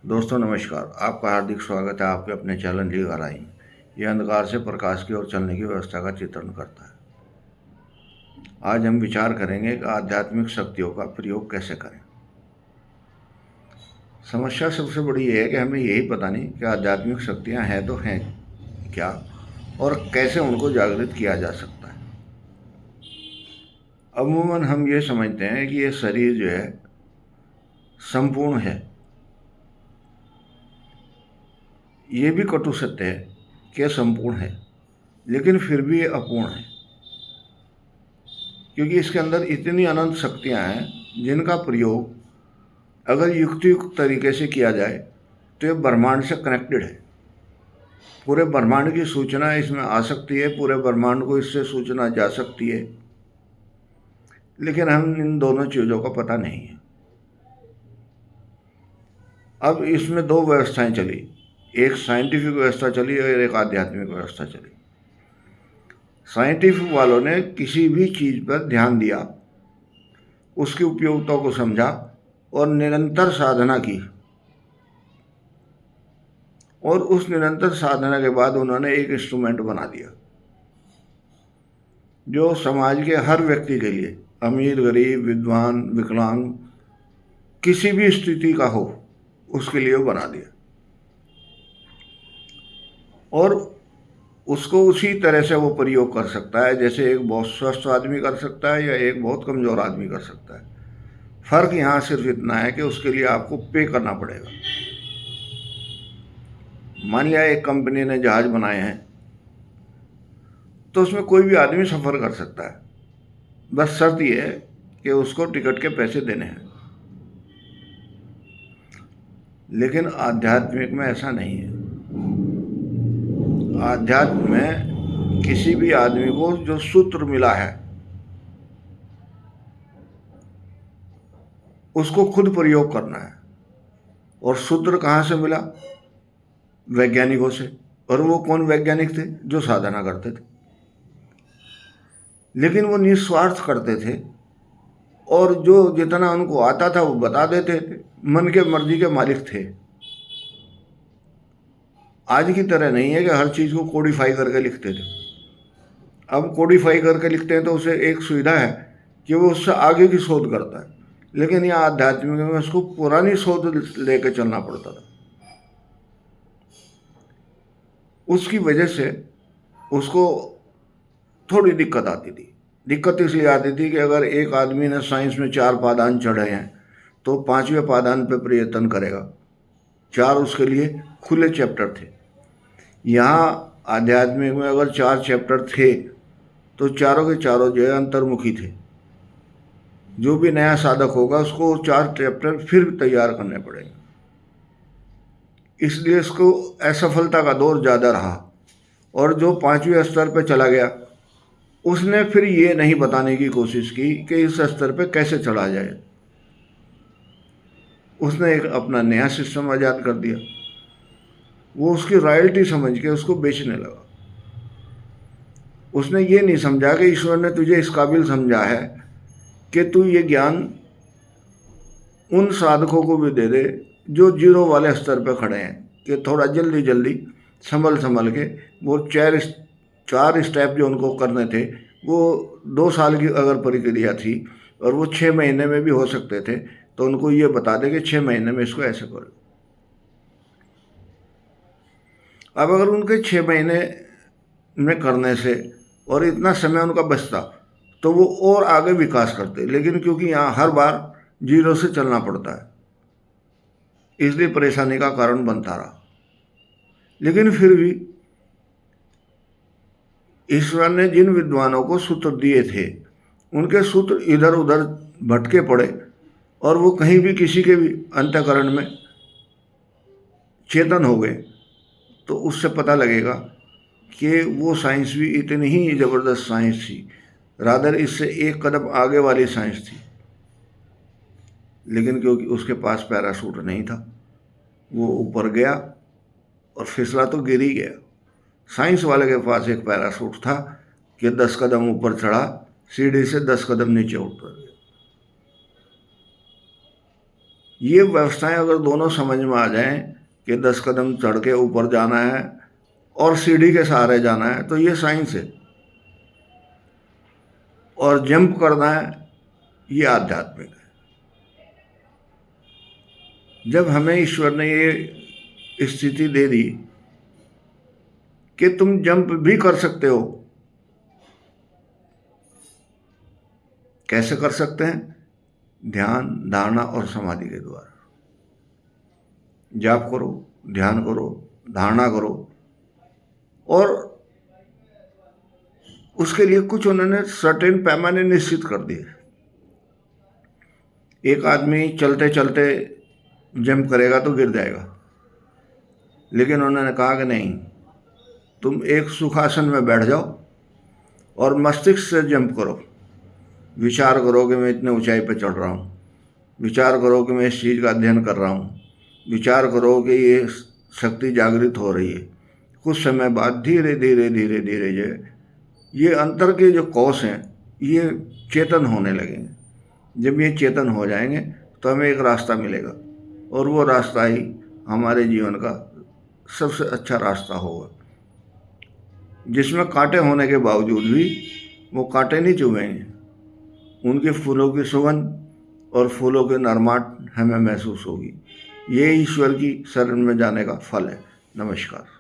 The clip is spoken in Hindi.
दोस्तों नमस्कार। आपका हार्दिक स्वागत है आपके अपने चैनल ली गहराई। यह अंधकार से प्रकाश की ओर चलने की व्यवस्था का चित्रण करता है। आज हम विचार करेंगे कि आध्यात्मिक शक्तियों का प्रयोग कैसे करें। समस्या सबसे बड़ी ये है कि हमें यही पता नहीं कि आध्यात्मिक शक्तियाँ हैं तो हैं क्या और कैसे उनको जागृत किया जा सकता है। अमूमन हम ये समझते हैं कि ये शरीर जो है संपूर्ण है। ये भी कटु सत्य है कि यह संपूर्ण है, लेकिन फिर भी ये अपूर्ण है, क्योंकि इसके अंदर इतनी अनंत शक्तियाँ हैं जिनका प्रयोग अगर युक्त तरीके से किया जाए तो ये ब्रह्मांड से कनेक्टेड है। पूरे ब्रह्मांड की सूचना इसमें आ सकती है, पूरे ब्रह्मांड को इससे सूचना जा सकती है, लेकिन हम इन दोनों चीज़ों का पता नहीं है। अब इसमें दो व्यवस्थाएं चली, एक साइंटिफिक व्यवस्था चली और एक आध्यात्मिक व्यवस्था चली। साइंटिफिक वालों ने किसी भी चीज़ पर ध्यान दिया, उसकी उपयोगिता को समझा और निरंतर साधना की, और उस निरंतर साधना के बाद उन्होंने एक इंस्ट्रूमेंट बना दिया जो समाज के हर व्यक्ति के लिए, अमीर गरीब विद्वान विकलांग किसी भी स्थिति का हो, उसके लिए वो बना दिया। और उसको उसी तरह से वो प्रयोग कर सकता है जैसे एक बहुत स्वस्थ आदमी कर सकता है या एक बहुत कमज़ोर आदमी कर सकता है। फ़र्क यहाँ सिर्फ इतना है कि उसके लिए आपको पे करना पड़ेगा। मान लिया एक कंपनी ने जहाज़ बनाए हैं तो उसमें कोई भी आदमी सफ़र कर सकता है, बस शर्त ये है कि उसको टिकट के पैसे देने हैं। लेकिन आध्यात्मिक में ऐसा नहीं है। आध्यात्म में किसी भी आदमी को जो सूत्र मिला है उसको खुद प्रयोग करना है। और सूत्र कहाँ से मिला? वैज्ञानिकों से। और वो कौन वैज्ञानिक थे? जो साधना करते थे, लेकिन वो निस्वार्थ करते थे और जो जितना उनको आता था वो बता देते थे, मन के मर्जी के मालिक थे। आज की तरह नहीं है कि हर चीज़ को कोडिफाई करके लिखते थे। अब कोडिफाई करके लिखते हैं तो उसे एक सुविधा है कि वो उससे आगे की शोध करता है, लेकिन यहाँ आध्यात्मिक में उसको पुरानी शोध लेके चलना पड़ता था। उसकी वजह से उसको थोड़ी दिक्कत आती थी। दिक्कत इसलिए आती थी कि अगर एक आदमी ने साइंस में 4 पादान चढ़े हैं तो 5वें पादान पे प्रयत्न करेगा। 4 उसके लिए खुले चैप्टर थे। यहाँ आध्यात्मिक में अगर 4 चैप्टर थे तो चारों के चारों जो है अंतर्मुखी थे। जो भी नया साधक होगा उसको 4 चैप्टर फिर तैयार करने पड़ेंगे। इसलिए इसको असफलता का दौर ज़्यादा रहा। और जो 5वें स्तर पे चला गया उसने फिर ये नहीं बताने की कोशिश की कि इस स्तर पे कैसे चढ़ा जाए। उसने एक अपना नया सिस्टम आज़ाद कर दिया। वो उसकी रॉयल्टी समझ के उसको बेचने लगा। उसने ये नहीं समझा कि ईश्वर ने तुझे इस काबिल समझा है कि तू ये ज्ञान उन साधकों को भी दे दे जो जीरो वाले स्तर पर खड़े हैं, कि थोड़ा जल्दी जल्दी संभल के वो 4 स्टेप जो उनको करने थे, वो 2 साल की अगर प्रक्रिया थी और वो 6 महीने में भी हो सकते थे, तो उनको ये बता दे कि 6 महीने में इसको ऐसे करो। अब अगर उनके 6 महीने में करने से और इतना समय उनका बचता तो वो और आगे विकास करते, लेकिन क्योंकि यहाँ हर बार जीरो से चलना पड़ता है इसलिए परेशानी का कारण बनता रहा। लेकिन फिर भी ईश्वर ने जिन विद्वानों को सूत्र दिए थे उनके सूत्र इधर उधर भटके पड़े और वो कहीं भी किसी के भी अंतःकरण में चेतन हो गए, तो उससे पता लगेगा कि वो साइंस भी इतनी ही ज़बरदस्त साइंस थी, रादर इससे एक कदम आगे वाली साइंस थी। लेकिन क्योंकि उसके पास पैराशूट नहीं था, वो ऊपर गया और फिसला तो गिर ही गया। साइंस वाले के पास एक पैराशूट था कि 10 कदम ऊपर चढ़ा, सीढ़ी से 10 कदम नीचे उतर गया। ये व्यवस्थाएं अगर दोनों समझ में आ जाएं कि 10 कदम चढ़ के ऊपर जाना है और सीढ़ी के सहारे जाना है, तो ये साइंस है। और जंप करना है, ये आध्यात्मिक है। जब हमें ईश्वर ने ये स्थिति दे दी कि तुम जंप भी कर सकते हो, कैसे कर सकते हैं? ध्यान, धारणा और समाधि के द्वारा। जाप करो, ध्यान करो, धारणा करो, और उसके लिए कुछ उन्होंने सर्टेन पैमाने निश्चित कर दिए। एक आदमी चलते चलते जंप करेगा तो गिर जाएगा, लेकिन उन्होंने कहा कि नहीं, तुम एक सुखासन में बैठ जाओ और मस्तिष्क से जंप करो। विचार करो कि मैं इतने ऊंचाई पर चढ़ रहा हूँ, विचार करो कि मैं इस चीज़ का अध्ययन कर रहा हूँ, विचार करो कि ये शक्ति जागृत हो रही है। कुछ समय बाद धीरे धीरे धीरे धीरे जो ये अंतर के जो कोष हैं ये चेतन होने लगेंगे। जब ये चेतन हो जाएंगे तो हमें एक रास्ता मिलेगा, और वो रास्ता ही हमारे जीवन का सबसे अच्छा रास्ता होगा, जिसमें कांटे होने के बावजूद भी वो कांटे नहीं चुभेंगे। उनके फूलों की सुगंध और फूलों के नरमाट हमें महसूस होगी। ये ईश्वर की शरण में जाने का फल है। नमस्कार।